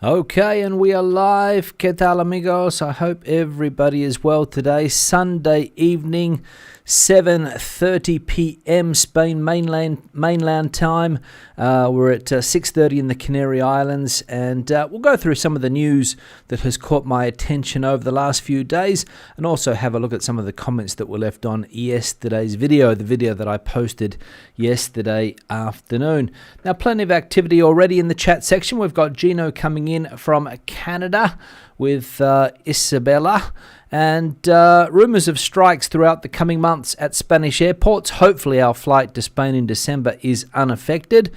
Okay, and we are live. ¿Qué tal, amigos? I hope everybody is well today. Sunday evening, 7:30 p.m. Spain mainland time. We're at 6:30 in the Canary Islands, and we'll go through some of the news that has caught my attention over the last few days, and also have a look at some of the comments that were left on yesterday's video, the video that I posted yesterday afternoon. Now, plenty of activity already in the chat section. We've got Gino coming in from Canada with Isabella, and rumours of strikes throughout the coming months at Spanish airports. Hopefully our flight to Spain in December is unaffected.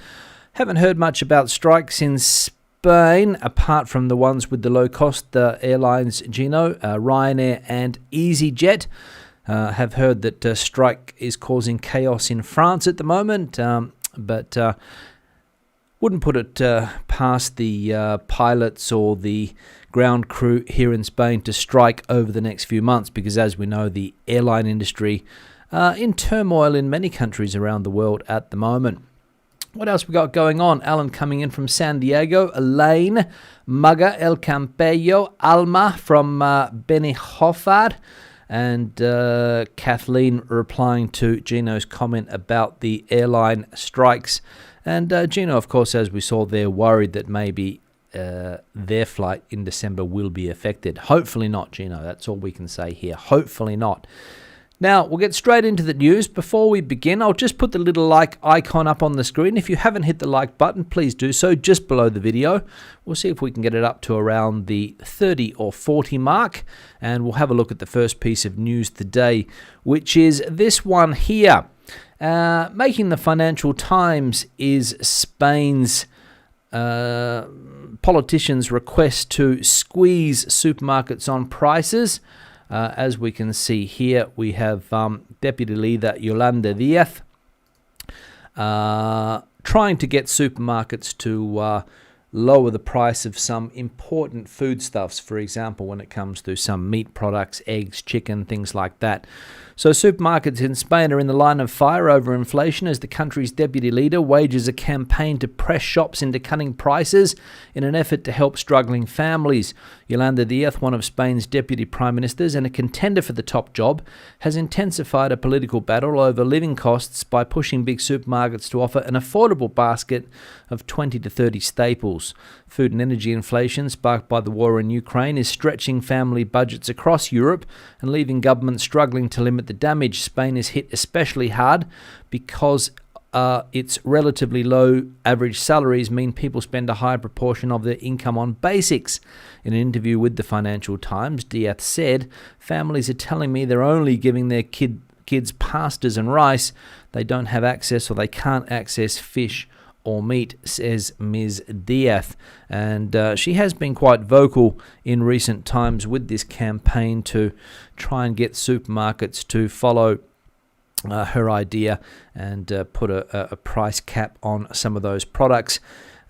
Haven't heard much about strikes in Spain, apart from the ones with the low-cost airlines, Gino, Ryanair and EasyJet. Have heard that strike is causing chaos in France at the moment, but wouldn't put it past the pilots or the ground crew here in Spain to strike over the next few months, because as we know, the airline industry in turmoil in many countries around the world at the moment. What else we got going on? Alan coming in from San Diego, Elaine, Maga, El Campello, Alma from Benijofar, and Kathleen replying to Gino's comment about the airline strikes. And Gino, of course, as we saw there, worried that maybe their flight in December will be affected. Hopefully not, Gino. That's all we can say here. Hopefully not. Now, we'll get straight into the news. Before we begin, I'll just put the little like icon up on the screen. If you haven't hit the like button, please do so just below the video. We'll see if we can get it up to around the 30 or 40 mark. And we'll have a look at the first piece of news today, which is this one here. Making the Financial Times is Spain's politicians' request to squeeze supermarkets on prices. As we can see here, we have Deputy Leader Yolanda Díaz trying to get supermarkets to lower the price of some important foodstuffs, for example, when it comes to some meat products, eggs, chicken, things like that. So supermarkets in Spain are in the line of fire over inflation as the country's deputy leader wages a campaign to press shops into cutting prices in an effort to help struggling families. Yolanda Díaz, one of Spain's deputy prime ministers and a contender for the top job, has intensified a political battle over living costs by pushing big supermarkets to offer an affordable basket of 20 to 30 staples. Food and energy inflation sparked by the war in Ukraine is stretching family budgets across Europe and leaving governments struggling to limit the damage. Spain is hit especially hard because its relatively low average salaries mean people spend a high proportion of their income on basics. In an interview with the Financial Times, Díaz said, "Families are telling me they're only giving their kids pastas and rice. They don't have access, or they can't access fish or meat," says Ms. Díaz. And she has been quite vocal in recent times with this campaign to try and get supermarkets to follow her idea and put a price cap on some of those products.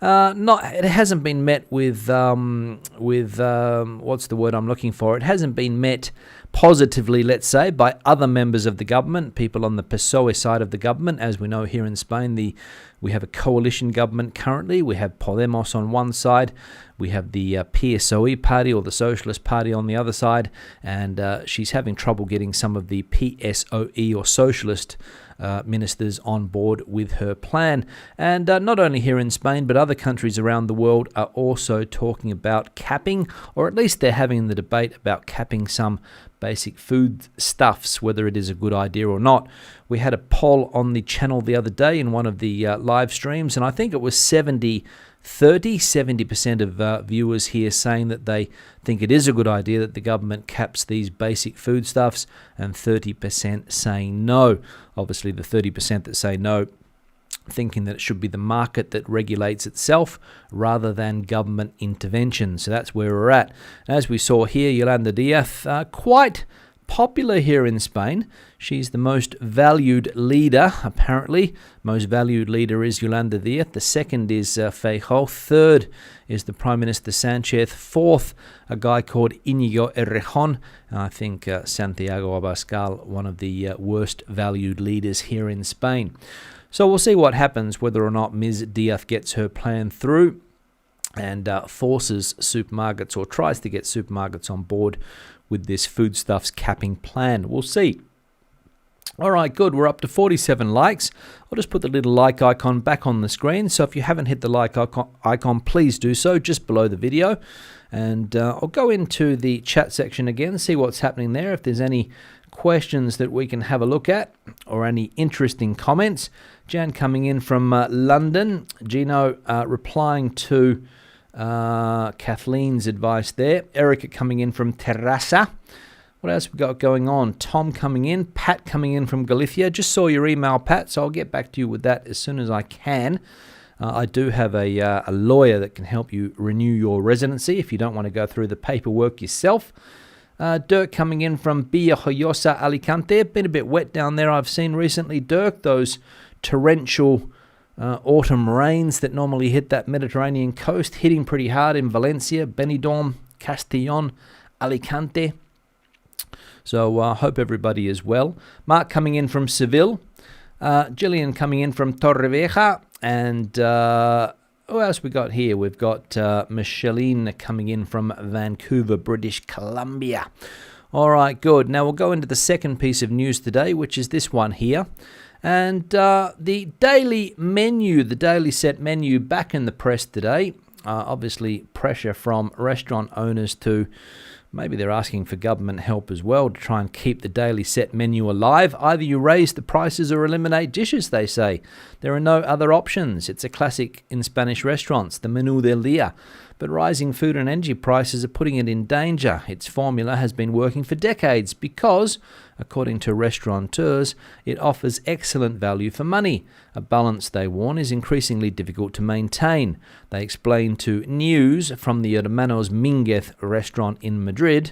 It hasn't been met with what's the word I'm looking for? It hasn't been met positively, let's say, by other members of the government, people on the PSOE side of the government. As we know, here in Spain, we have a coalition government currently. We have Podemos on one side. We have the PSOE party, or the Socialist Party, on the other side. And she's having trouble getting some of the PSOE or socialist ministers on board with her plan. And not only here in Spain, but other countries around the world are also talking about capping, or at least they're having the debate about capping some basic food stuffs, whether it is a good idea or not. We had a poll on the channel the other day in one of the live streams, and I think it was 70% of viewers here saying that they think it is a good idea that the government caps these basic foodstuffs, and 30% saying no. Obviously, the 30% that say no thinking that it should be the market that regulates itself rather than government intervention. So that's where we're at. As we saw here, Yolanda Díaz, quite popular here in Spain. She's the most valued leader, apparently. Most valued leader is Yolanda Díaz. The second is Feijóo. Third is the Prime Minister Sánchez. Fourth, a guy called Íñigo Errejón. And I think Santiago Abascal, one of the worst valued leaders here in Spain. So we'll see what happens, whether or not Ms. Díaz gets her plan through. and forces supermarkets, or tries to get supermarkets on board with this foodstuffs capping plan. We'll see. All right, good. We're up to 47 likes. I'll just put the little like icon back on the screen. So if you haven't hit the like icon, please do so just below the video. And I'll go into the chat section again, see what's happening there. If there's any questions that we can have a look at or any interesting comments. Jan coming in from London. Gino replying to Kathleen's advice there. Erica coming in from Terrassa. What else we got going on? Tom coming in. Pat coming in from Galicia. Just saw your email, Pat, so I'll get back to you with that as soon as I can. I do have a lawyer that can help you renew your residency if you don't want to go through the paperwork yourself. Dirk coming in from Villajoyosa, Alicante. Been a bit wet down there, I've seen recently, Dirk. Those torrential autumn rains that normally hit that Mediterranean coast, hitting pretty hard in Valencia, Benidorm, Castellón, Alicante. So I hope everybody is well. Mark coming in from Seville. Gillian coming in from Torrevieja. And who else we got here? We've got Micheline coming in from Vancouver, British Columbia. All right, good. Now we'll go into the second piece of news today, which is this one here. And the daily menu, the daily set menu, back in the press today. Obviously, pressure from restaurant owners to... Maybe they're asking for government help as well to try and keep the daily set menu alive. Either you raise the prices or eliminate dishes, they say. There are no other options. It's a classic in Spanish restaurants, the Menú del Día. But rising food and energy prices are putting it in danger. Its formula has been working for decades because, according to restaurateurs, it offers excellent value for money. A balance, they warn, is increasingly difficult to maintain. They explain to News from the Hermanos Mínguez restaurant in Madrid,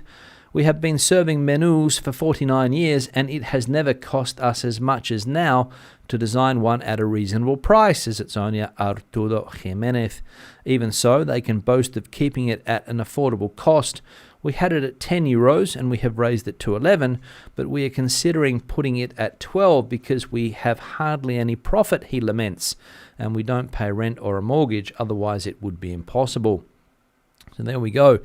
"We have been serving menus for 49 years and it has never cost us as much as now to design one at a reasonable price," says its owner Arturo Jimenez. Even so, they can boast of keeping it at an affordable cost. "We had it at €10 and we have raised it to 11, but we are considering putting it at 12 because we have hardly any profit," he laments, "and we don't pay rent or a mortgage, otherwise it would be impossible." So there we go.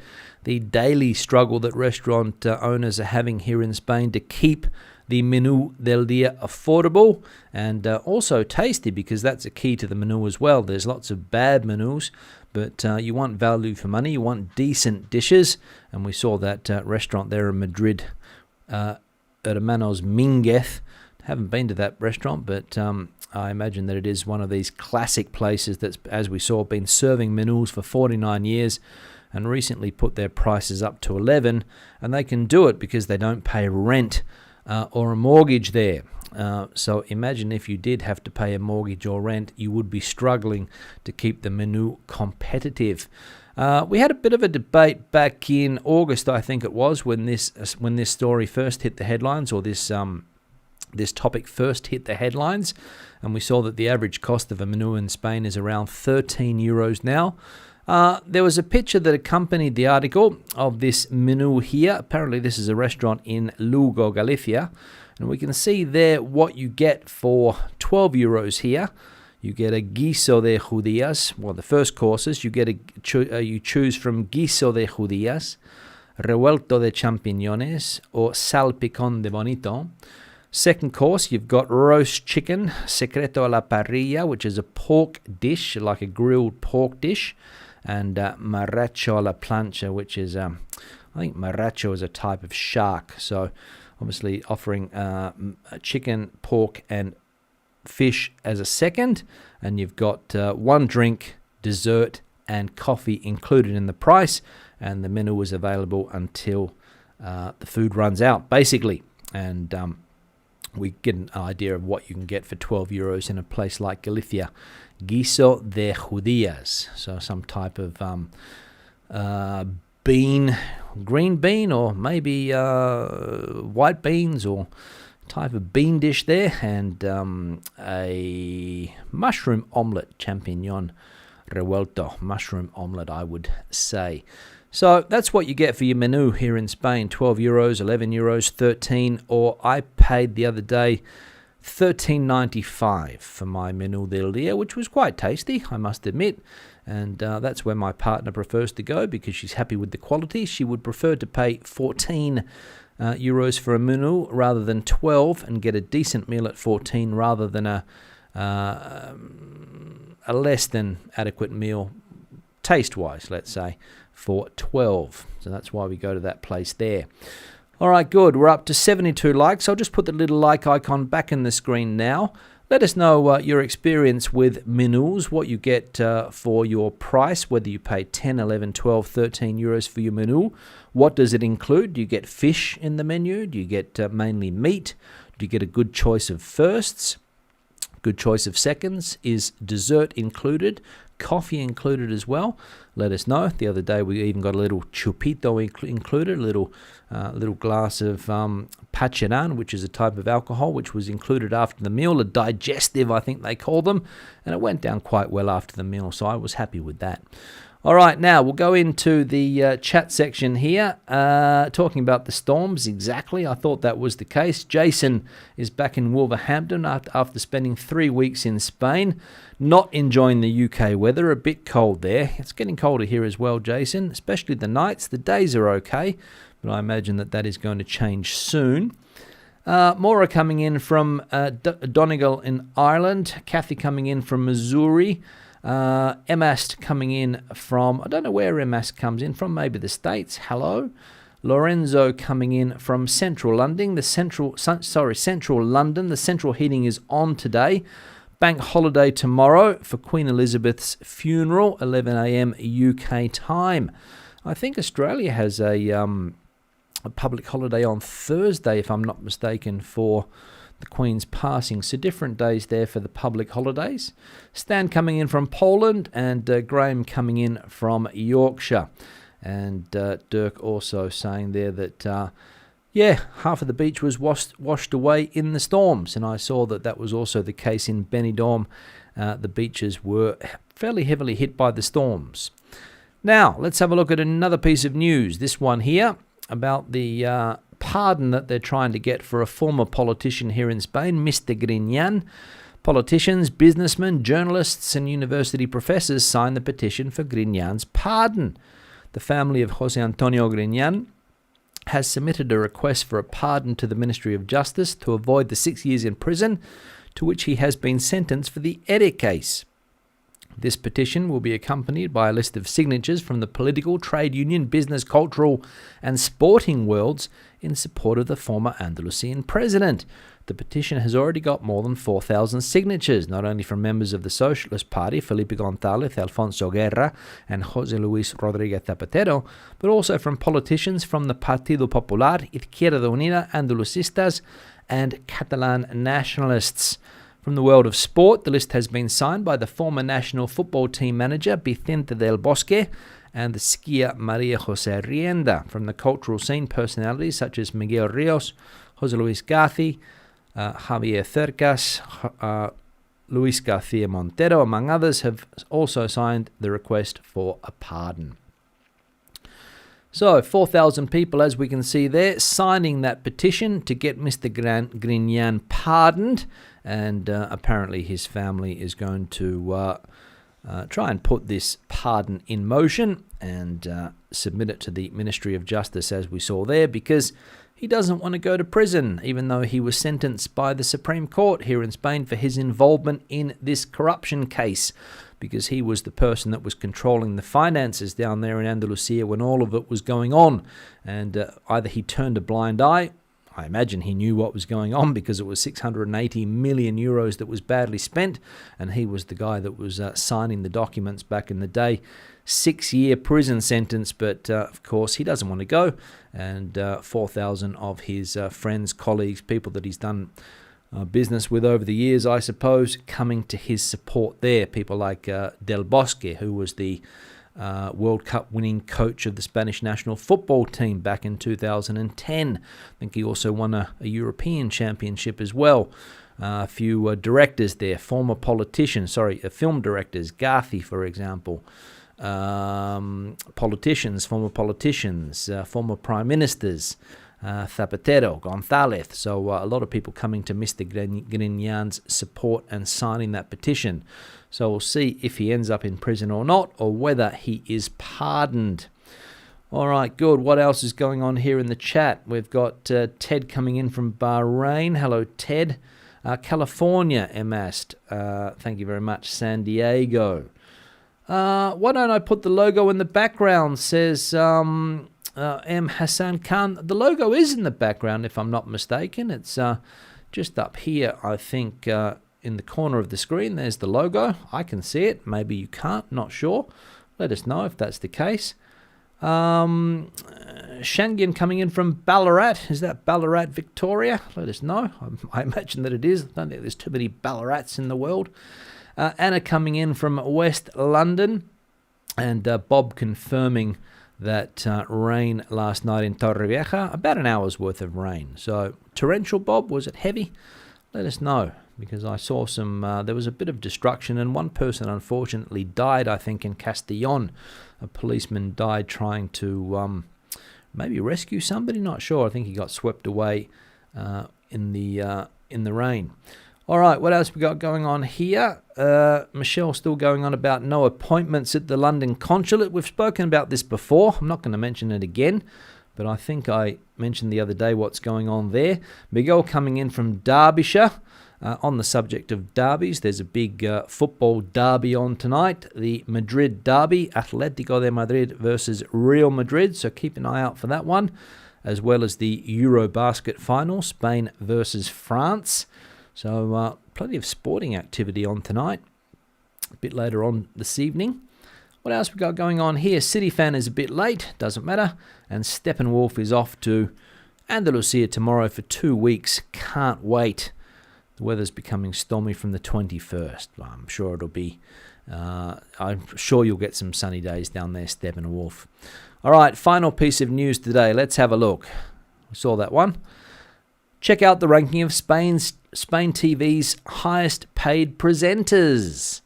The daily struggle that restaurant owners are having here in Spain to keep the Menú del Día affordable and also tasty, because that's a key to the menu as well. There's lots of bad menus, but you want value for money. You want decent dishes. And we saw that restaurant there in Madrid, Hermanos Mínguez. Haven't been to that restaurant, but I imagine that it is one of these classic places that's, as we saw, been serving menus for 49 years and recently put their prices up to 11, and they can do it because they don't pay rent or a mortgage there. So imagine if you did have to pay a mortgage or rent, you would be struggling to keep the menu competitive. We had a bit of a debate back in August, I think it was, when this story first hit the headlines, or this topic first hit the headlines, and we saw that the average cost of a menu in Spain is around €13 now. There was a picture that accompanied the article of this menu here. Apparently this is a restaurant in Lugo, Galicia, and we can see there what you get for €12 here. You get a guiso de judías. Well, the first courses, you get you choose from guiso de judías, revuelto de champiñones, or salpicón de bonito. Second course, you've got roast chicken, secreto a la parrilla, which is a pork dish, like a grilled pork dish, and marracho a la plancha, which is, I think marracho is a type of shark. So obviously offering chicken, pork, and fish as a second. And you've got one drink, dessert, and coffee included in the price. And the menu is available until the food runs out, basically. And we get an idea of what you can get for €12 in a place like Galicia. Guiso de judías, so some type of bean, green bean, or maybe white beans, or type of bean dish there, and a mushroom omelette, champignon revuelto, mushroom omelette, I would say. So that's what you get for your menu here in Spain, €12, €11, 13, or I paid the other day $13.95 for my Menú del Día, which was quite tasty, I must admit. And that's where my partner prefers to go because she's happy with the quality. She would prefer to pay 14 euros for a menu rather than 12 and get a decent meal at 14 rather than a less than adequate meal, taste-wise, let's say, for 12. So that's why we go to that place there. All right, good. We're up to 72 likes. I'll just put the little like icon back in the screen now. Let us know your experience with menus, what you get for your price, whether you pay 10, 11, 12, 13 euros for your menu. What does it include? Do you get fish in the menu? Do you get mainly meat? Do you get a good choice of firsts? Good choice of seconds? Is dessert included? Coffee included as well? Let us know. The other day we even got a little chupito included, a little glass of pacharan, which is a type of alcohol, which was included after the meal, a digestive, I think they call them, and it went down quite well after the meal, so I was happy with that. All right, now we'll go into the chat section here, talking about the Storms. Exactly, I thought that was the case. Jason is back in Wolverhampton after spending 3 weeks in Spain, not enjoying the UK weather, a bit cold there. It's getting colder here as well, Jason, especially the nights. The days are okay, but I imagine that is going to change soon. Maura coming in from Donegal in Ireland. Kathy coming in from Missouri. Emast coming in from, I don't know where Emast comes in from, maybe the States. Hello. Lorenzo coming in from Central London. Central London. The central heating is on today. Bank holiday tomorrow for Queen Elizabeth's funeral, 11 a.m. UK time. I think Australia has a public holiday on Thursday, if I'm not mistaken, for the Queen's passing. So different days there for the public holidays. Stan coming in from Poland and Graham coming in from Yorkshire. And Dirk also saying there that, half of the beach was washed away in the storms. And I saw that was also the case in Benidorm. The beaches were fairly heavily hit by the storms. Now, let's have a look at another piece of news. This one here about the pardon that they're trying to get for a former politician here in Spain, Mr. Griñán. Politicians, businessmen, journalists and university professors signed the petition for Griñán's pardon. The family of José Antonio Griñán has submitted a request for a pardon to the Ministry of Justice to avoid the 6 years in prison to which he has been sentenced for the ERE case. This petition will be accompanied by a list of signatures from the political, trade union, business, cultural and sporting worlds in support of the former Andalusian president. The petition has already got more than 4,000 signatures, not only from members of the Socialist Party, Felipe González, Alfonso Guerra and José Luis Rodríguez Zapatero, but also from politicians from the Partido Popular, Izquierda Unida, Andalucistas and Catalan nationalists. From the world of sport, the list has been signed by the former national football team manager Vicente del Bosque and the skier Maria José Rienda. From the cultural scene, personalities such as Miguel Ríos, José Luis García, Javier Cercas, Luis García Montero, among others, have also signed the request for a pardon. So, 4,000 people, as we can see there, signing that petition to get Mr. Griñán pardoned. And apparently his family is going to try and put this pardon in motion and submit it to the Ministry of Justice, as we saw there, because he doesn't want to go to prison, even though he was sentenced by the Supreme Court here in Spain for his involvement in this corruption case, because he was the person that was controlling the finances down there in Andalusia when all of it was going on. And either he turned a blind eye, I imagine he knew what was going on because it was 680 million euros that was badly spent, and he was the guy that was signing the documents back in the day. 6-year prison sentence, but of course he doesn't want to go, and 4,000 of his friends, colleagues, people that he's done business with over the years, I suppose, coming to his support there. People like Del Bosque, who was the World Cup winning coach of the Spanish national football team back in 2010. I think he also won a European championship as well. A few directors there, former politicians, film directors, Garci, for example. Former politicians, former prime ministers, Zapatero, González. So a lot of people coming to Mr. Grignan's support and signing that petition. So we'll see if he ends up in prison or not, or whether he is pardoned. All right, good. What else is going on here in the chat? We've got Ted coming in from Bahrain. Hello, Ted. California, Emast. Thank you very much. San Diego. Why don't I put the logo in the background, says M. Hassan Khan. The logo is in the background, if I'm not mistaken. It's just up here, I think, in the corner of the screen. There's the logo. I can see it. Maybe you can't. Not sure. Let us know if that's the case. Shangian coming in from Ballarat. Is that Ballarat, Victoria? Let us know. I imagine that it is. I don't think there's too many Ballarats in the world. Anna coming in from West London. And Bob confirming that rain last night in Torrevieja. About an hour's worth of rain. So, torrential, Bob? Was it heavy? Let us know. Because I saw there was a bit of destruction, and one person unfortunately died, I think, in Castellón. A policeman died trying to maybe rescue somebody, not sure. I think he got swept away in the rain. All right, what else we got going on here? Michelle still going on about no appointments at the London Consulate. We've spoken about this before. I'm not going to mention it again, but I think I mentioned the other day what's going on there. Miguel coming in from Derbyshire. On the subject of derbies, there's a big football derby on tonight, the Madrid derby, Atletico de Madrid versus Real Madrid, so keep an eye out for that one, as well as the Eurobasket final, Spain versus France. So plenty of sporting activity on tonight, a bit later on this evening. What else we got going on here? City fan is a bit late, doesn't matter, and Steppenwolf is off to Andalusia tomorrow for 2 weeks, can't wait. The weather's becoming stormy from the 21st. I'm sure it'll be. I'm sure you'll get some sunny days down there, Steppenwolf. All right, final piece of news today. Let's have a look. We saw that one. Check out the ranking of Spain TV's highest paid presenters.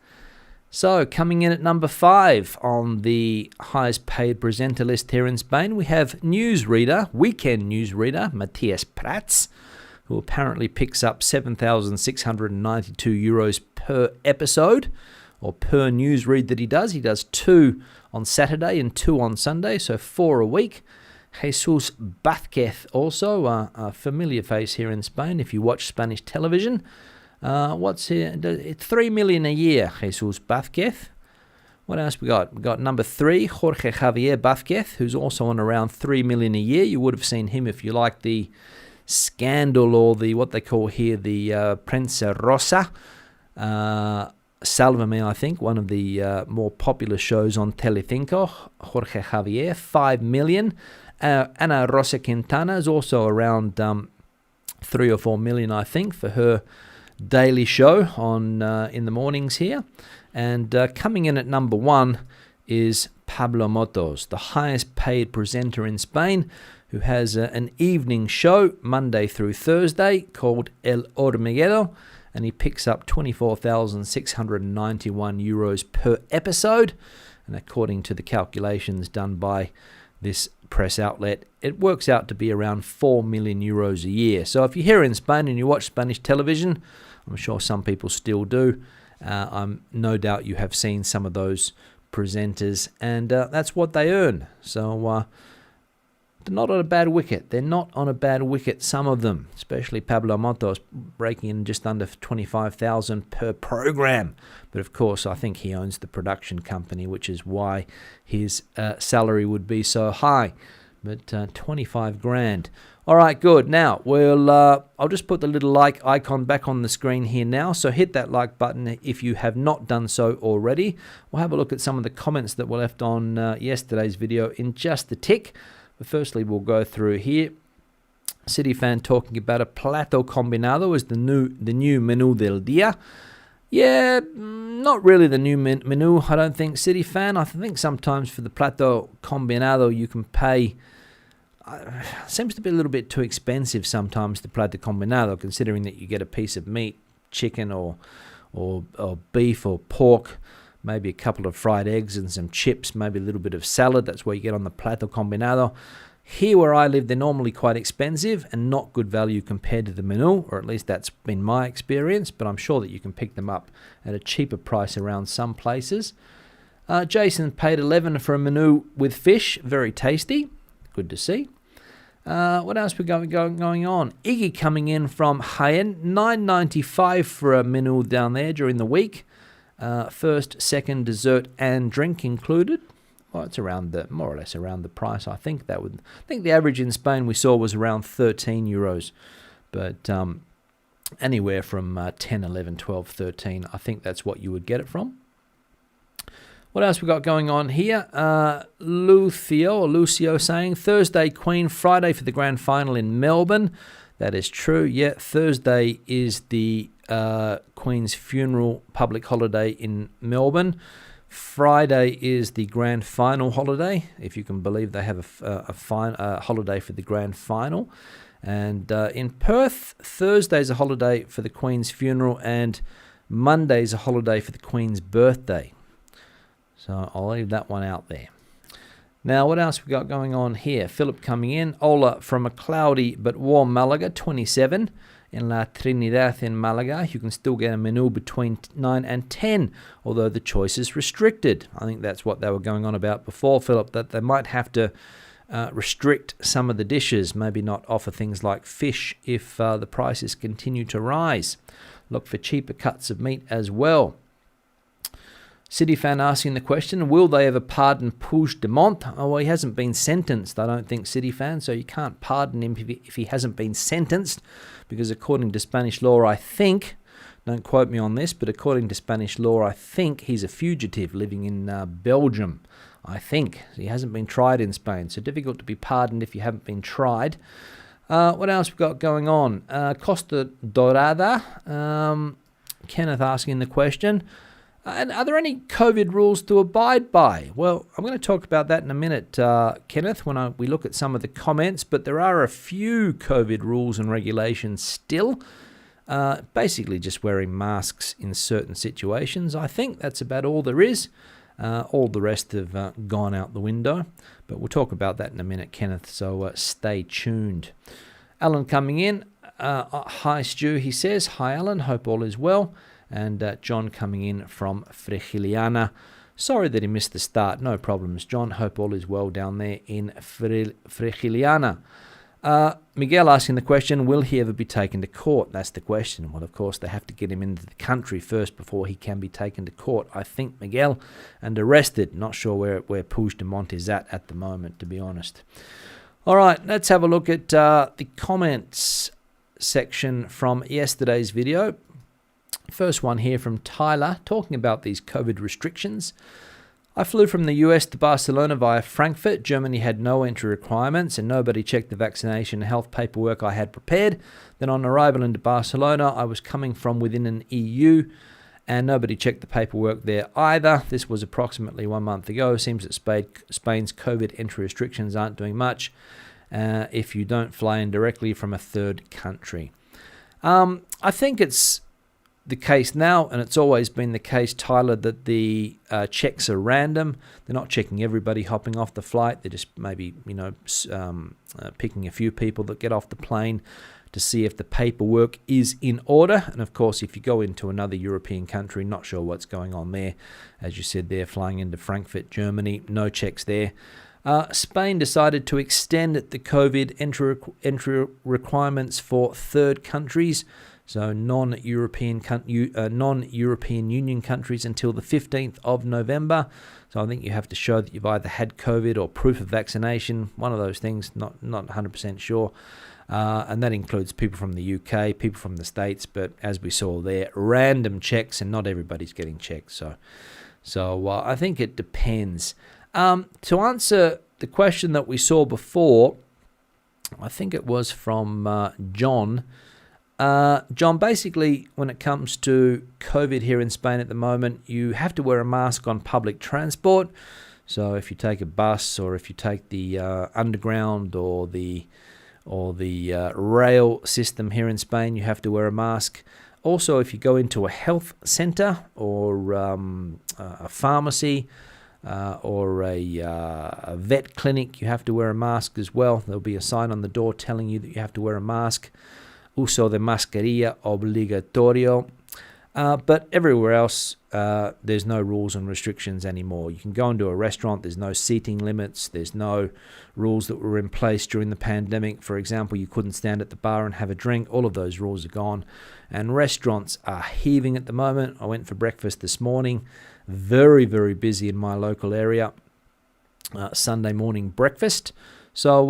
So, coming in at number 5 on the highest paid presenter list here in Spain, we have weekend newsreader, Matías Prats, who apparently picks up €7,692 per episode, or per newsread that he does. He does 2 on Saturday and 2 on Sunday, so 4 a week. Jesus Vázquez, also a familiar face here in Spain if you watch Spanish television. What's here? It's $3 million a year, Jesus Vázquez. What else we got? We got number 3, Jorge Javier Vázquez, who's also on around $3 million a year. You would have seen him if you like the scandal, or the what they call here the Prensa Rosa, Sálvame, I think, one of the more popular shows on Telecinco. Jorge Javier, $5 million. Ana Rosa Quintana is also around $3 or $4 million, I think, for her daily show on in the mornings here. And coming in at number 1 is Pablo Motos, the highest paid presenter in Spain, who has an evening show Monday through Thursday called El Hormiguero, and he picks up €24,691 per episode. And according to the calculations done by this press outlet, it works out to be around €4 million a year. So if you're here in Spain and you watch Spanish television, I'm sure some people still do, I'm no doubt you have seen some of those presenters, and that's what they earn. So they're not on a bad wicket. They're not on a bad wicket, some of them, especially Pablo Motos, breaking in just under $25,000 per program. But of course, I think he owns the production company, which is why his salary would be so high. But 25 grand. All right, good. Now, I'll just put the little like icon back on the screen here now. So hit that like button if you have not done so already. We'll have a look at some of the comments that were left on yesterday's video in just a tick. But firstly, we'll go through here. City fan talking about a plato combinado as the new Menú del Día. Yeah, not really the new menu, I don't think, City fan. I think sometimes for the plato combinado you can pay... seems to be a little bit too expensive sometimes, the plato combinado, considering that you get a piece of meat, chicken or beef or pork, maybe a couple of fried eggs and some chips, maybe a little bit of salad. That's what you get on the plato combinado. Here where I live, they're normally quite expensive and not good value compared to the Menú, or at least that's been my experience, but I'm sure that you can pick them up at a cheaper price around some places. Jason paid $11 for a Menú with fish. Very tasty. Good to see. What else we got going on? Iggy coming in from Hayen, $9.95 for a Menú down there during the week. First, second, dessert and drink included. Well, it's around more or less around the price. I think the average in Spain we saw was around €13, but anywhere from 10, 11, 12, 13. I think that's what you would get it from. What else we got going on here? Lucio saying Thursday Queen, Friday for the grand final in Melbourne. That is true. Yeah, Thursday is the Queen's funeral public holiday in Melbourne. Friday is the grand final holiday, if you can believe they have a holiday for the grand final. And in Perth, Thursday's a holiday for the Queen's funeral and Monday's a holiday for the Queen's birthday. So I'll leave that one out there. Now, what else we got going on here? Philip coming in. Ola from a cloudy but warm Malaga, 27 in La Trinidad in Malaga. You can still get a Menú between 9 and 10, although the choice is restricted. I think that's what they were going on about before, Philip, that they might have to restrict some of the dishes, maybe not offer things like fish if the prices continue to rise. Look for cheaper cuts of meat as well. City fan asking the question, will they ever pardon Puigdemont? Oh, well, he hasn't been sentenced, I don't think, City fan, so you can't pardon him if he hasn't been sentenced, because according to Spanish law, I think, don't quote me on this, but according to Spanish law, I think he's a fugitive living in Belgium. I think. He hasn't been tried in Spain, so difficult to be pardoned if you haven't been tried. What else we got going on? Costa Dorada, Kenneth asking the question, and are there any COVID rules to abide by? Well, I'm going to talk about that in a minute, Kenneth, when we look at some of the comments, but there are a few COVID rules and regulations still. Basically just wearing masks in certain situations. I think that's about all there is. All the rest have gone out the window, but we'll talk about that in a minute, Kenneth, so stay tuned. Alan coming in. Hi, Stu, he says. Hi, Alan. Hope all is well. And John coming in from Frigiliana. Sorry that he missed the start. No problems, John. Hope all is well down there in Frigiliana. Miguel asking the question, will he ever be taken to court? That's the question. Well, of course, they have to get him into the country first before he can be taken to court, I think, Miguel, and arrested. Not sure where Puigdemont is at the moment, to be honest. All right, let's have a look at the comments section from yesterday's video. First one here from Tyler, talking about these COVID restrictions. I flew from the US to Barcelona via Frankfurt. Germany had no entry requirements and nobody checked the vaccination and health paperwork I had prepared. Then on arrival into Barcelona, I was coming from within an EU and nobody checked the paperwork there either. This was approximately 1 month ago. Seems that Spain's COVID entry restrictions aren't doing much if you don't fly in directly from a third country. I think it's the case now, and it's always been the case, Tyler, that the checks are random. They're not checking everybody hopping off the flight. They're just maybe, picking a few people that get off the plane to see if the paperwork is in order. And of course, if you go into another European country, not sure what's going on there. As you said, they're flying into Frankfurt, Germany, no checks there. Spain decided to extend the COVID entry requirements for third countries, so non-European Union countries, until the 15th of November. So I think you have to show that you've either had COVID or proof of vaccination, one of those things, not 100% sure. And that includes people from the UK, people from the States, but as we saw there, random checks, and not everybody's getting checked. So I think it depends. To answer the question that we saw before, I think it was from John. John, basically, when it comes to COVID here in Spain at the moment, you have to wear a mask on public transport. So if you take a bus, or if you take the underground or the rail system here in Spain, you have to wear a mask. Also, if you go into a health centre or a pharmacy, or a vet clinic, you have to wear a mask as well. There'll be a sign on the door telling you that you have to wear a mask. Uso de mascarilla obligatorio. But everywhere else, there's no rules and restrictions anymore. You can go into a restaurant, there's no seating limits, there's no rules that were in place during the pandemic. For example, you couldn't stand at the bar and have a drink. All of those rules are gone. And restaurants are heaving at the moment. I went for breakfast this morning. Very, very busy in my local area. Sunday morning breakfast. So,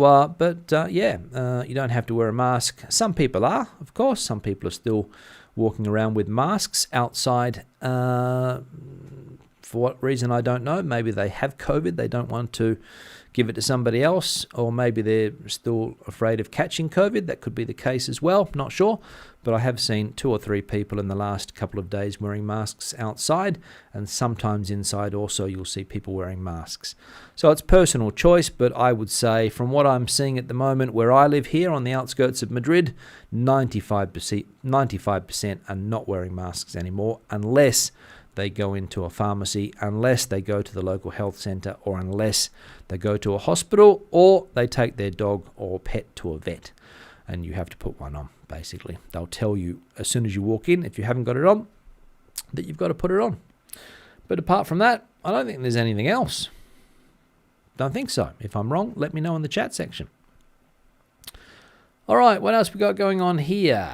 you don't have to wear a mask. Some people are, of course. Some people are still walking around with masks outside. For what reason, I don't know. Maybe they have COVID. They don't want to give it to somebody else. Or maybe they're still afraid of catching COVID. That could be the case as well. Not sure. But I have seen 2 or 3 people in the last couple of days wearing masks outside. And sometimes inside also you'll see people wearing masks. So it's personal choice. But I would say from what I'm seeing at the moment where I live here on the outskirts of Madrid, 95% are not wearing masks anymore unless they go into a pharmacy, unless they go to the local health centre, or unless they go to a hospital, or they take their dog or pet to a vet. And you have to put one on, basically. They'll tell you as soon as you walk in, if you haven't got it on, that you've got to put it on. But apart from that, I don't think there's anything else. Don't think so. If I'm wrong, let me know in the chat section. All right, what else we got going on here?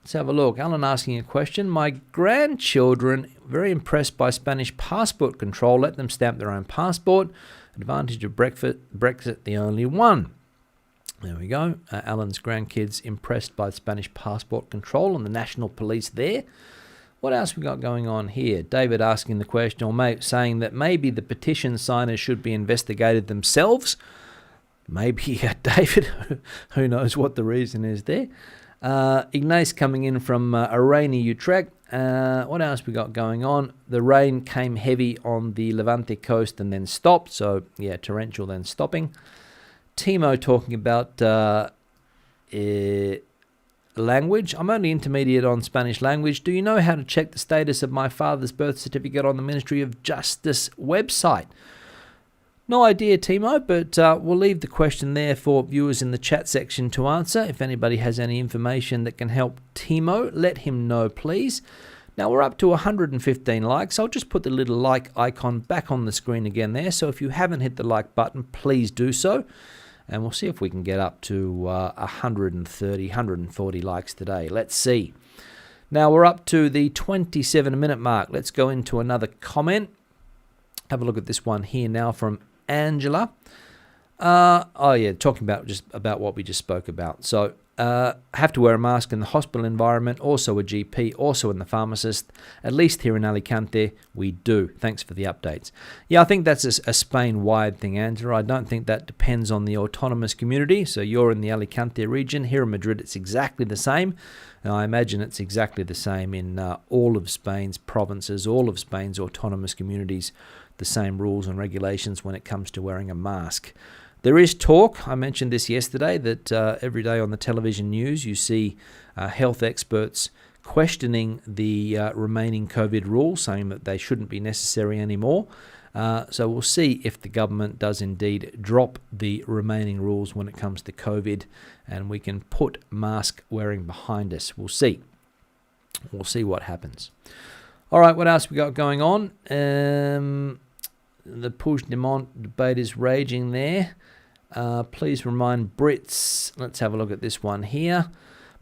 Let's have a look. Alan asking a question. My grandchildren, very impressed by Spanish passport control. Let them stamp their own passport. Advantage of Brexit, the only one. There we go. Alan's grandkids impressed by Spanish passport control and the national police there. What else we got going on here? David asking the question, or saying that maybe the petition signers should be investigated themselves. Maybe, David, who knows what the reason is there. Ignace coming in from a rainy Utrecht. What else we got going on? The rain came heavy on the Levante coast and then stopped. So, torrential then stopping. Timo talking about language. I'm only intermediate on Spanish language. Do you know how to check the status of my father's birth certificate on the Ministry of Justice website? No idea, Timo, but we'll leave the question there for viewers in the chat section to answer. If anybody has any information that can help Timo, let him know, please. Now, we're up to 115 likes. I'll just put the little like icon back on the screen again there. So if you haven't hit the like button, please do so. And we'll see if we can get up to 130, 140 likes today. Let's see. Now, we're up to the 27-minute mark. Let's go into another comment. Have a look at this one here now from Angela. Talking about what we just spoke about. So, have to wear a mask in the hospital environment, also a GP, also in the pharmacist. At least here in Alicante, we do. Thanks for the updates. Yeah, I think that's a Spain-wide thing, Angela. I don't think that depends on the autonomous community. So you're in the Alicante region. Here in Madrid, it's exactly the same. And I imagine it's exactly the same in all of Spain's provinces, all of Spain's autonomous communities, the same rules and regulations when it comes to wearing a mask. There is talk, I mentioned this yesterday, that every day on the television news you see health experts questioning the remaining COVID rules, saying that they shouldn't be necessary anymore. So we'll see if the government does indeed drop the remaining rules when it comes to COVID and we can put mask wearing behind us. We'll see. We'll see what happens. All right, what else we got going on? The Puigdemont debate is raging there. Please remind Brits, let's have a look at this one here.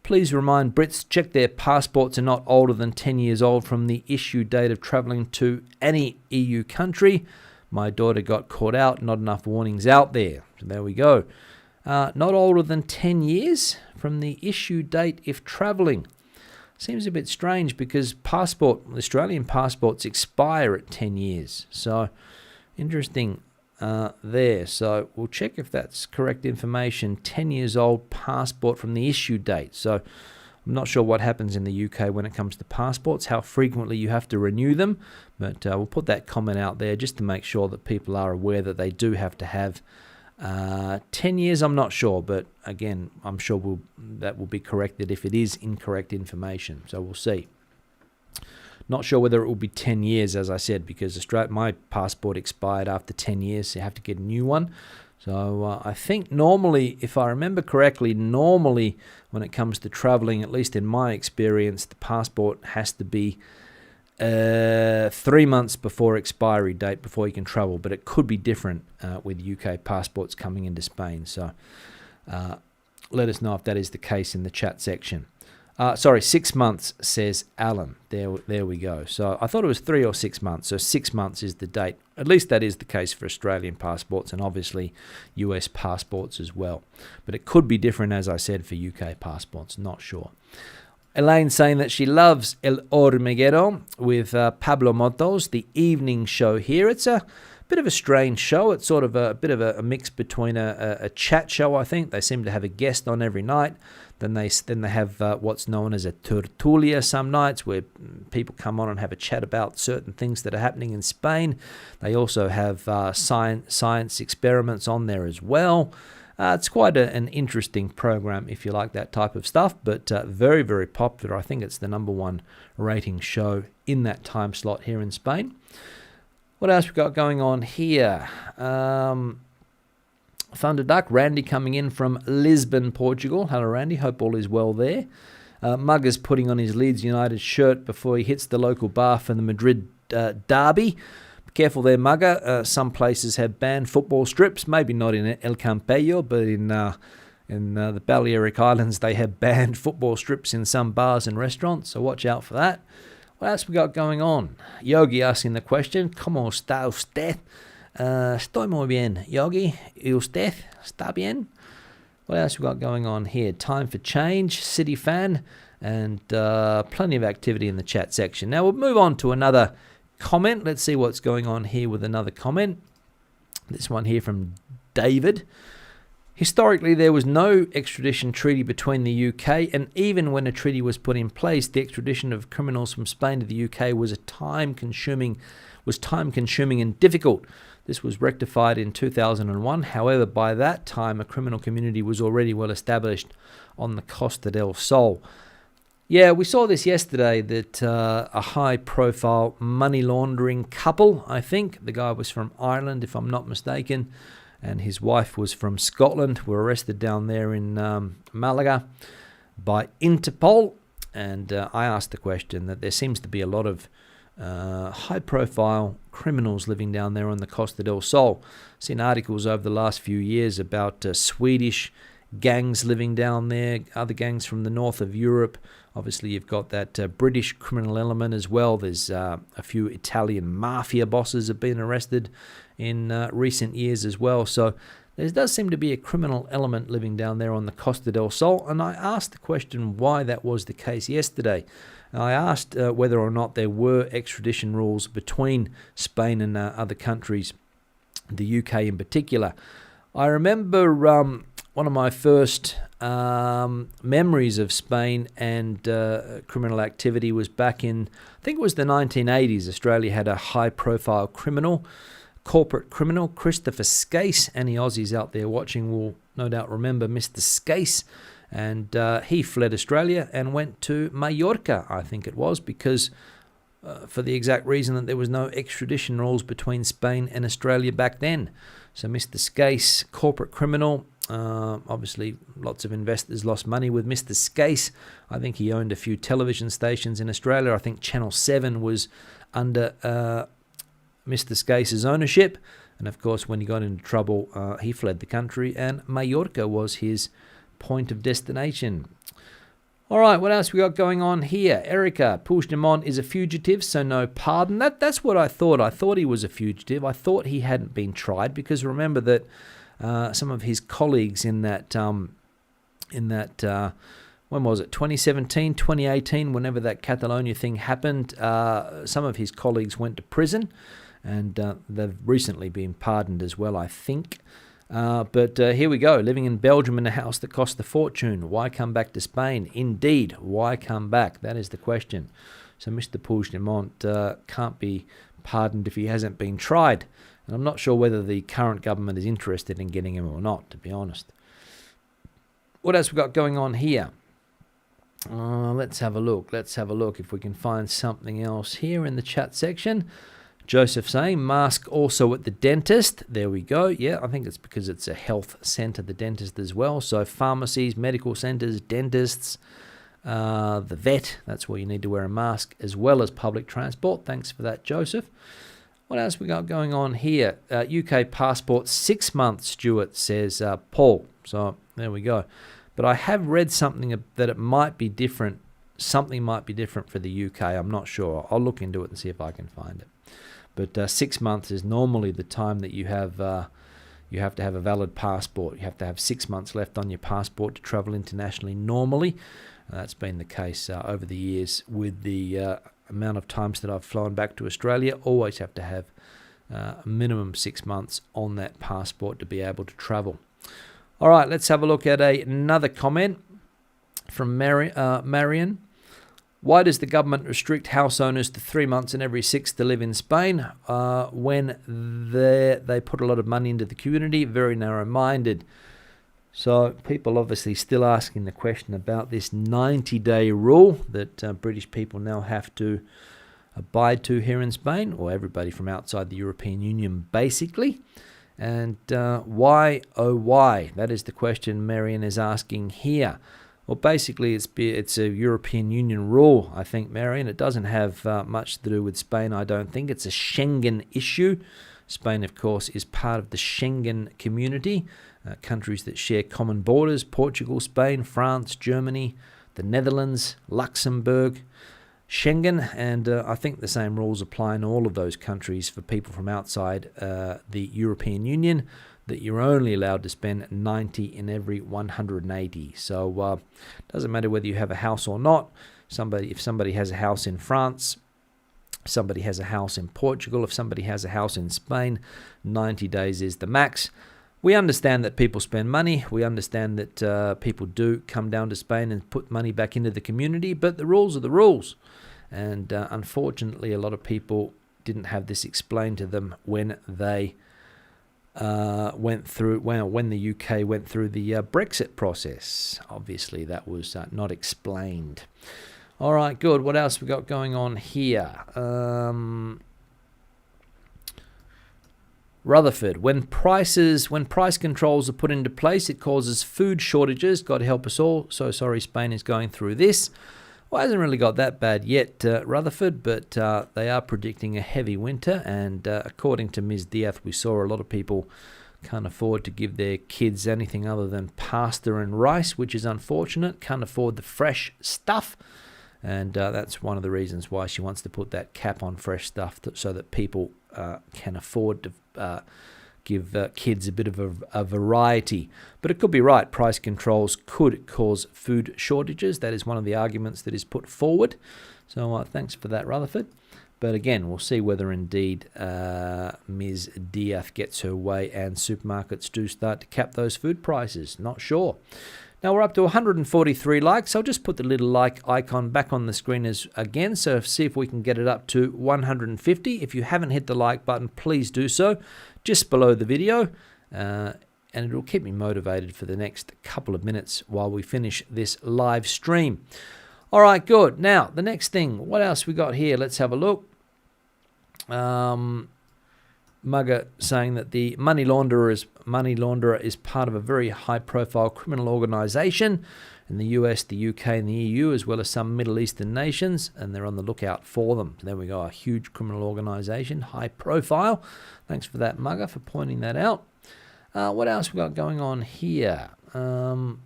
Please remind Brits check their passports are not older than 10 years old from the issue date of travelling to any EU country. My daughter got caught out, not enough warnings out there. So there we go. Not older than 10 years from the issue date if travelling. Seems a bit strange because Australian passports expire at 10 years. So interesting there. So we'll check if that's correct information. 10 years old passport from the issue date. So I'm not sure what happens in the UK when it comes to passports, how frequently you have to renew them. But we'll put that comment out there just to make sure that people are aware that they do have to have 10 years. I'm not sure, but again, I'm sure that will be corrected if it is incorrect information. So we'll see. Not sure whether it will be 10 years, as I said, because my passport expired after 10 years, so you have to get a new one. So I think normally, if I remember correctly, normally when it comes to travelling, at least in my experience, the passport has to be 3 months before expiry date before you can travel. But it could be different with UK passports coming into Spain. So let us know if that is the case in the chat section. 6 months, says Alan. There we go. So I thought it was 3 or 6 months. So 6 months is the date. At least that is the case for Australian passports and obviously US passports as well. But it could be different, as I said, for UK passports. Not sure. Elaine saying that she loves El Hormiguero with Pablo Motos, the evening show here. It's a bit of a strange show. It's sort of a bit of a mix between a chat show, I think. They seem to have a guest on every night. Then they have what's known as a tertulia some nights, where people come on and have a chat about certain things that are happening in Spain. They also have science experiments on there as well. It's quite an interesting program if you like that type of stuff, but very, very popular. I think it's the #1 rating show in that time slot here in Spain. What else we got going on here? Thunderduck, Randy coming in from Lisbon, Portugal. Hello, Randy. Hope all is well there. Mugger's putting on his Leeds United shirt before he hits the local bar for the Madrid derby. Be careful there, Mugger. Some places have banned football strips. Maybe not in El Campello, but in the Balearic Islands, they have banned football strips in some bars and restaurants. So watch out for that. What else we got going on? Yogi asking the question, ¿Cómo está usted? Estoy muy bien, Yogi. ¿Y usted? ¿Está bien? What else we got going on here? Time for change, City fan, and plenty of activity in the chat section. Now we'll move on to another comment. Let's see what's going on here with another comment. This one here from David. Historically, there was no extradition treaty between the UK, and even when a treaty was put in place, the extradition of criminals from Spain to the UK was time-consuming and difficult. This was rectified in 2001. However, by that time, a criminal community was already well established on the Costa del Sol. Yeah, we saw this yesterday, that a high-profile money laundering couple, I think, the guy was from Ireland, if I'm not mistaken, and his wife was from Scotland, were arrested down there in Malaga by Interpol. And I asked the question that there seems to be a lot of high-profile criminals living down there on the Costa del Sol. Seen articles over the last few years about Swedish gangs living down there, other gangs from the north of Europe. Obviously, you've got that British criminal element as well. There's a few Italian mafia bosses have been arrested in recent years as well. So there does seem to be a criminal element living down there on the Costa del Sol. And I asked the question why that was the case yesterday. I asked whether or not there were extradition rules between Spain and other countries, the UK in particular. I remember one of my first memories of Spain and criminal activity was back in, I think it was the 1980s. Australia had a high-profile corporate criminal, Christopher Skase. Any Aussies out there watching will no doubt remember Mr. Skase. And he fled Australia and went to Mallorca, I think it was, because for the exact reason that there was no extradition rules between Spain and Australia back then. So Mr. Skase, corporate criminal, obviously lots of investors lost money with Mr. Skase. I think he owned a few television stations in Australia. I think Channel 7 was under Mr. Skase's ownership. And of course, when he got into trouble, he fled the country, and Mallorca was his point of destination. All right, what else we got going on here? Erica, Puigdemont is a fugitive, so no pardon. That's what I thought. I thought he was a fugitive. I thought he hadn't been tried, because remember that some of his colleagues in that when was it, 2017, 2018, whenever that Catalonia thing happened, some of his colleagues went to prison, and they've recently been pardoned as well, I think. But here we go, living in Belgium in a house that cost a fortune. Why come back to Spain? Indeed, why come back? That is the question. So Mr. Puigdemont can't be pardoned if he hasn't been tried. And I'm not sure whether the current government is interested in getting him or not, to be honest. What else we got going on here? Let's have a look. Let's have a look if we can find something else here in the chat section. Joseph saying, mask also at the dentist. There we go. Yeah, I think it's because it's a health centre, the dentist as well. So pharmacies, medical centres, dentists, the vet, that's where you need to wear a mask, as well as public transport. Thanks for that, Joseph. What else we got going on here? UK passport, 6 months, Stuart, says Paul. So there we go. But I have read something that it might be different. Something might be different for the UK. I'm not sure. I'll look into it and see if I can find it. But 6 months is normally the time that you have to have a valid passport. You have to have 6 months left on your passport to travel internationally normally. That's been the case over the years with the amount of times that I've flown back to Australia. Always have to have a minimum 6 months on that passport to be able to travel. All right, let's have a look at another comment from Marion. Why does the government restrict house owners to 3 months and every 6 to live in Spain when they put a lot of money into the community? Very narrow-minded. So people obviously still asking the question about this 90-day rule that British people now have to abide to here in Spain, or everybody from outside the European Union basically. And why, oh why? That is the question Marion is asking here. Well, basically, it's a European Union rule, I think, Marion. It doesn't have much to do with Spain, I don't think. It's a Schengen issue. Spain, of course, is part of the Schengen community, countries that share common borders: Portugal, Spain, France, Germany, the Netherlands, Luxembourg, Schengen. And I think the same rules apply in all of those countries for people from outside the European Union, that you're only allowed to spend 90 in every 180. So it doesn't matter whether you have a house or not. If somebody has a house in France, somebody has a house in Portugal, if somebody has a house in Spain, 90 days is the max. We understand that people spend money. We understand that people do come down to Spain and put money back into the community, but the rules are the rules. And unfortunately, a lot of people didn't have this explained to them when they when the UK went through the Brexit process. Obviously, that was not explained. All right, good. What else we got going on here? Rutherford, when price controls are put into place, it causes food shortages. God help us all. So sorry Spain is going through this. Well, it hasn't really got that bad yet, Rutherford, but they are predicting a heavy winter. And according to Ms. Diaz, we saw a lot of people can't afford to give their kids anything other than pasta and rice, which is unfortunate. Can't afford the fresh stuff. And that's one of the reasons why she wants to put that cap on fresh stuff so that people can afford to give kids a bit of a variety. But it could be right. Price controls could cause food shortages. That is one of the arguments that is put forward. So thanks for that, Rutherford. But again, we'll see whether indeed Ms. Diaz gets her way and supermarkets do start to cap those food prices. Not sure. Now we're up to 143 likes. I'll just put the little like icon back on the screen again. So see if we can get it up to 150. If you haven't hit the like button, please do so just below the video. And it will keep me motivated for the next couple of minutes while we finish this live stream. All right, good. Now, the next thing. What else we got here? Let's have a look. Mugger saying that the money launderer is part of a very high-profile criminal organisation in the US, the UK, and the EU, as well as some Middle Eastern nations, and they're on the lookout for them. So there we go, a huge criminal organisation, high-profile. Thanks for that, Mugger, for pointing that out. What else we got going on here? Let's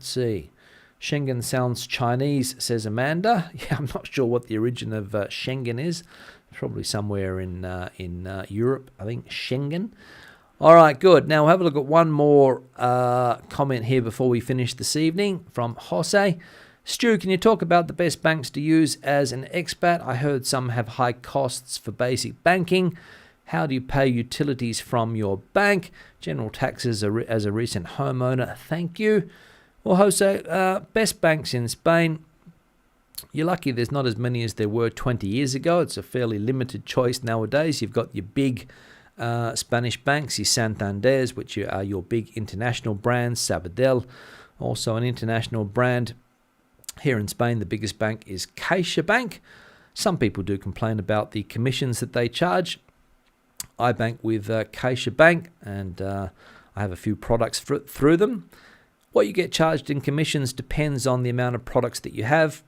see. Schengen sounds Chinese, says Amanda. Yeah, I'm not sure what the origin of Schengen is. Probably somewhere in Europe, I think, Schengen. All right, good. Now we'll have a look at one more comment here before we finish this evening from Jose. Stu, can you talk about the best banks to use as an expat? I heard some have high costs for basic banking. How do you pay utilities from your bank? General taxes as a recent homeowner. Thank you. Well, Jose, best banks in Spain. You're lucky there's not as many as there were 20 years ago. It's a fairly limited choice nowadays. You've got your big Spanish banks, your Santanders, which are your big international brands, Sabadell, also an international brand. Here in Spain, the biggest bank is CaixaBank. Some people do complain about the commissions that they charge. I bank with CaixaBank, and I have a few products through them. What you get charged in commissions depends on the amount of products that you have.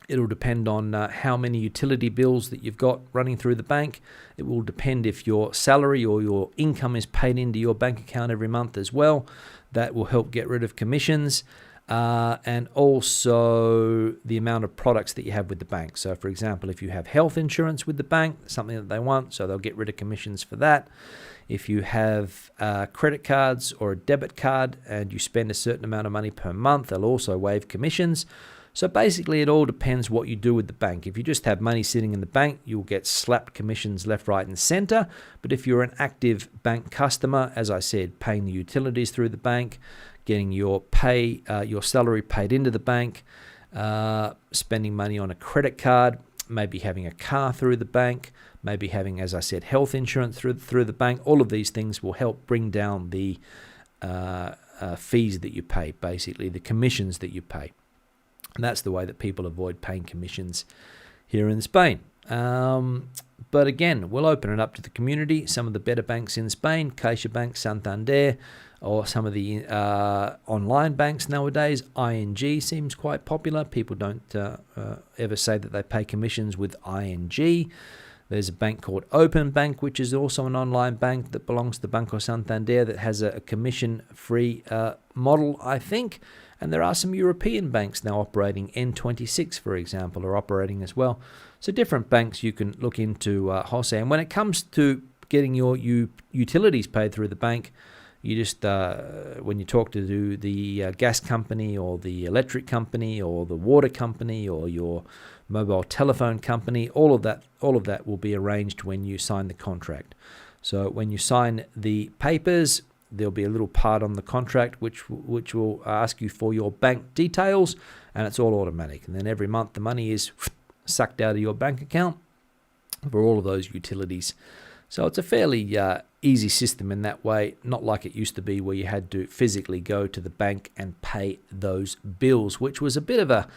It'll depend on how many utility bills that you've got running through the bank. It will depend if your salary or your income is paid into your bank account every month as well. That will help get rid of commissions. And also the amount of products that you have with the bank. So, for example, if you have health insurance with the bank, something that they want, so they'll get rid of commissions for that. If you have credit cards or a debit card and you spend a certain amount of money per month, they'll also waive commissions. So basically, it all depends what you do with the bank. If you just have money sitting in the bank, you'll get slapped commissions left, right, and center. But if you're an active bank customer, as I said, paying the utilities through the bank, getting your salary paid into the bank, spending money on a credit card, maybe having a car through the bank, maybe having, as I said, health insurance through the bank. All of these things will help bring down the fees that you pay, basically the commissions that you pay. And that's the way that people avoid paying commissions here in Spain. But again, we'll open it up to the community. Some of the better banks in Spain, CaixaBank, Santander, or some of the online banks nowadays. ING seems quite popular. People don't ever say that they pay commissions with ING. There's a bank called Open Bank, which is also an online bank that belongs to Banco Santander that has a commission-free model, I think. And there are some European banks now operating. N26, for example, are operating as well. So different banks you can look into, Jose. And when it comes to getting your utilities paid through the bank, you just, when you talk to the gas company or the electric company or the water company or your mobile telephone company, all of that will be arranged when you sign the contract. So when you sign the papers, there'll be a little part on the contract which will ask you for your bank details, and it's all automatic. And then every month the money is sucked out of your bank account for all of those utilities. So it's a fairly easy system in that way, not like it used to be where you had to physically go to the bank and pay those bills, which was a bit of a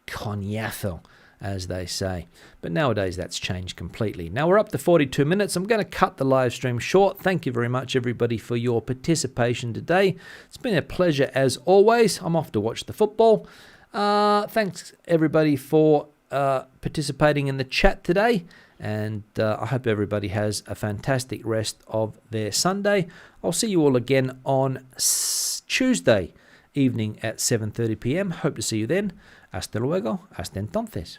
coñazo, as they say. But nowadays that's changed completely. Now we're up to 42 minutes. I'm going to cut the live stream short. Thank you very much, everybody, for your participation today. It's been a pleasure as always. I'm off to watch the football. Thanks, everybody, for participating in the chat today. And I hope everybody has a fantastic rest of their Sunday. I'll see you all again on Tuesday evening at 7:30 p.m. Hope to see you then. Hasta luego. Hasta entonces.